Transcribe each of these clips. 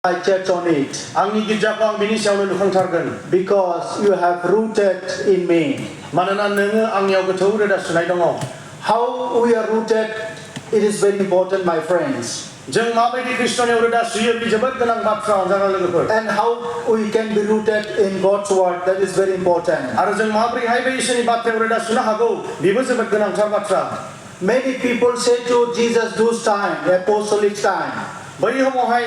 my church on it. आंनि गिर्जाखौ आं बिनि सायावनो लुखांथारगोन Because you have rooted in me. मानोना नोङो आंनियाव गोथौ रोदा सुनाय दङ How we are rooted, it is very important, my friends. जों माबायदि ख्रिस्ट'नियाव रोदा सुयो बे जोबोद गोनां बाथ्रा जाना लोगोफोर And how we can be rooted in God's word, that is very important. आरो जों माबोरैहाय बे इसोरनि बाथ्रायाव रोदा सुनो हागौ बेबो जोबोद गोनांथार बाथ्रा Many people say to Jesus those time, apostolic time. बै समावहाय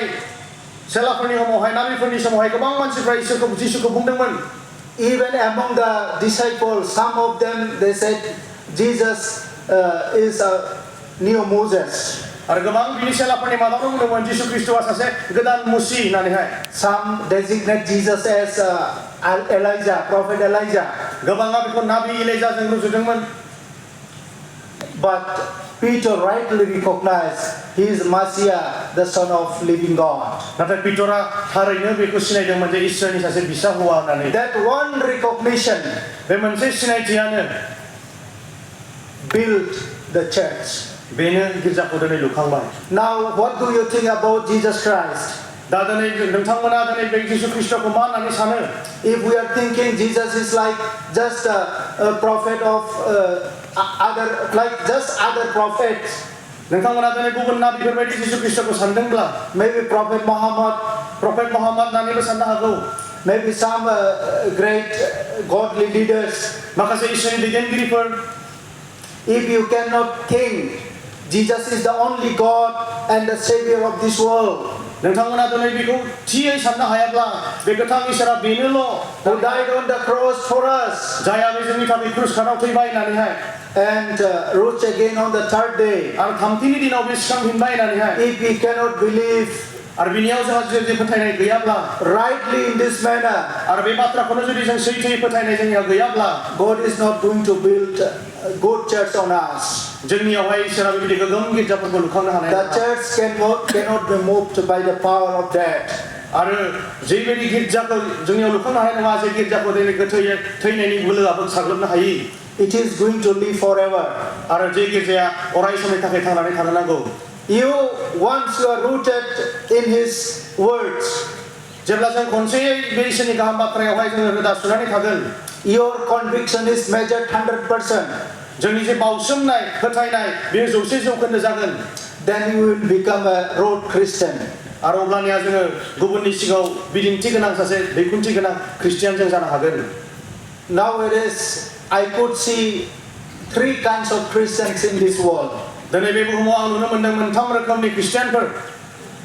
सेलाफोरनि समावहाय नाबिफोरनि समावहाय गोबां मानसिफ्रा इसोरखौ जिसुखौ बुंदोंमोन Even among the disciples, some of them, they said, Jesus is a new Moses. आरो गोबां बिनि सेलाफोरनि मादाव बुंदोंमोन जिसु ख्रिस्ट'आ सासे गोदान मुसि होननानैहाय Some designate Jesus as Elijah, prophet Elijah. गोबाङा बेखौ नाबि एलिजाजों रुजुदोंमोन But Peter rightly recognized he is Messiah, the son of living God. नाथाय पिटरा थारैनो बेखौ सिनायदोंमोन जे इसोरनि सासे बिसा हौवा होननानै That one recognition बे मोनसे सिनायथियानो built the church. बेनो गिर्जाखौ दिनै लुखांबाय Now, what do you think about Jesus Christ? दा दिनै नोंथांमोना दिनै बे जिसु ख्रिस्ट'खौ मा होननानै सानो If we are thinking Jesus is like just a prophet of other prophets, नोंथांमोना दिनै गुबुन नाबिफोर बायदि जिसु ख्रिस्ट'खौ सानदोंब्ला maybe Prophet Muhammad, होननानैबो साननो हागौ maybe some great godly leaders. माखासे इसोरनि दैदेनगिरिफोर If you cannot think Jesus is the only God and the Savior of this world, नोंथांमोना दिनै बेखौ थियै साननो हायाब्ला बे गोथां इसोरा बेनोल' who died on the cross for us जायहा बे जोंनि थाखाय क्रुस खानाव थैबाय होननानैहाय and rose again on the third day, आरो थामथिनि दिनाव बे सिखांफिनबाय होननानैहाय if we cannot believe आरो बिनियाव जोंहा जुदि फोथायनाय गैयाब्ला rightly in this manner, आरो बे बाथ्राखौनो जुदि जों सैथोयै फोथायनाय जोंनियाव गैयाब्ला God is not going to build a good church on us. जोंनियावहाय इसोरा बेबायदि गोगोम गिर्जाफोरखौ लुखांनो हानाय The नङा church cannot be moved by the power of death. आरो जेबायदि गिर्जाखौ जोंनियाव लुखांनो हानाय नङा जे गिर्जाखौ दिनै गोथैयै थैनायनि बोलोआबो साग्लोबनो हायि It is going to live forever. आरो जे गिर्जाया अराय समनि थाखाय थांनानै थानो नांगौ Once you are rooted in His words, जेब्ला जों खनसेयै बे इसोरनि गाहाम बाथ्रायावहाय जोङो रोदा सुनानै थागोन your conviction is measured 100%. जोंनि जे बावसोमनाय फोथायनाय बेयो 100% जागोन Then you will become a road Christian. आरो अब्लानिया जोङो गुबुननि सिगाङाव बिदिन्थि गोनां सासे दैखुनथि गोनां ख्रिस्टियान जों जानो हागोन Nowadays, I could see 3 kinds of Christians in this world. दिनै बे बुहुमाव आं नुनो मोनदों मोनथाम रोखोमनि ख्रिस्टियानफोर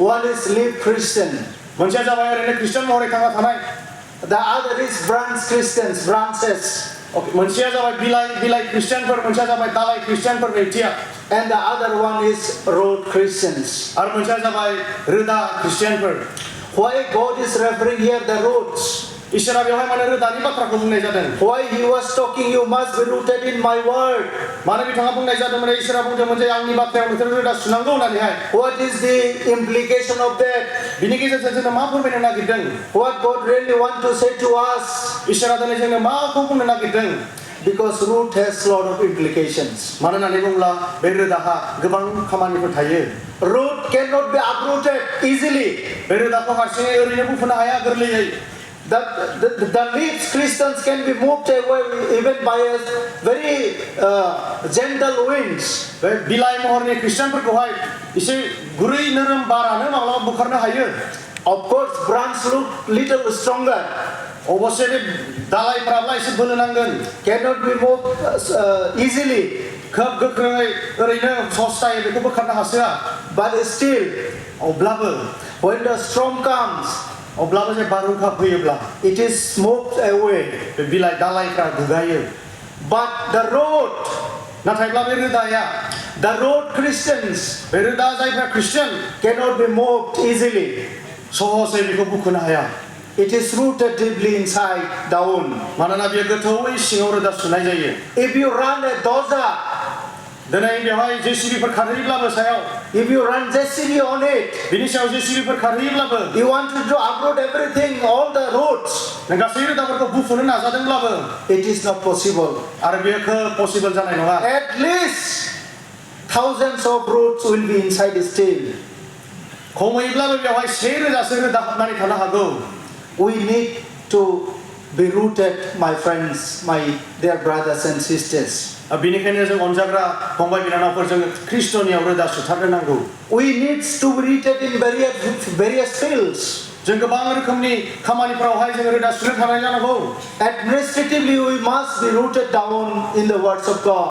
One is live Christian. मोनसेया जाबाय ओरैनो ख्रिस्टियान महरै थांना थानाय The other is branch Christians, branches. मोनसेया जाबाय बिलाइ ख्रिस्टियानफोर मोनसेया जाबाय दालाइ ख्रिस्टियानफोर नैथिया And the other one is road Christians. आरो मोनसेया जाबाय रोदा ख्रिस्टियानफोर Why God is referring here the roads? इसोरा बेवहाय माने रोदानि बाथ्राखौ बुंनाय जादों Why He was talking, you must be rooted in my word. मानो बिथाङा बुंनाय जादोंमोन इसोरा बुंदोंमोन जे आंनि बाथ्रायाव नोंसोर रोदा सुनांगौ होननानैहाय What is the implication of that? बिनि गेजेरजों जोंनो मा फोरमायनो नागिरदों What God really want to say to us? इसोरा दिनै जोंनो माखौ बुंनो नागिरदों Because root has a lot of implications. मानो होननानै बुङोब्ला बे रोदाहा गोबां खामानिफोर थायो Root cannot be uprooted easily. बे रोदाखौ हारसिङै ओरैनो बुखुनो हाया गोरलैयै The leaves Christians can be moved away even by a very gentle winds. बे बिलाइ महरनि ख्रिस्टियानफोरखौहाय एसे गुरै नोरोम बारानो माब्लाबा बुखारनो हायो Of course, branch look little stronger. अबसे बे दालाइफ्राब्ला एसे बोलो नांगोन Cannot be moved easily. खोब गोख्रोङै ओरैनो सस्तायै बेखौ बोखारनो हासोआ But still, अब्लाबो when the storm comes, अब्लाबो जे बारहुंखा फैयोब्ला it is moved away. बे बिलाइ दालाइफ्रा गुगायो But the root, नाथायब्ला बे रोदाया the root Christians बे रोदा जायफ्रा Christian cannot be moved easily. सहजै बेखौ बुखुनो हाया It is rooted deeply inside down. मानोना बेयो गोथौयै सिङाव रोदा सुनाय जायो If you run a dozer, दिनै बेवहाय जेसिबिफोर खारहैयोब्लाबो सायाव if you run JCB on it, बिनि सायाव जेसिबिफोर खारहैयोब्लाबो you want to uproot everything, all the roots. नों गासै रोदाफोरखौ बुखुनो नाजादोंब्लाबो It is not possible. आरो बेयो खोब पसिबल जानाय नङा At least thousands of roots will be inside still. खमैब्लाबो बेवहाय 1000 सो रोदा हाबनानै थानो हागौ We need to be rooted, my friends, my dear brothers and sisters. बेनिखायनो जों अनजाग्रा फंबाय बिनानावफोर जों ख्रिस्टनियाव रोदा सुथारनो नांगौ We need to be rooted in various fields. जों गोबां रोखोमनि खामानिफोरावहाय जों रोदा सुनो थानाय जानांगौ Administratively, we must be rooted down in the words of God.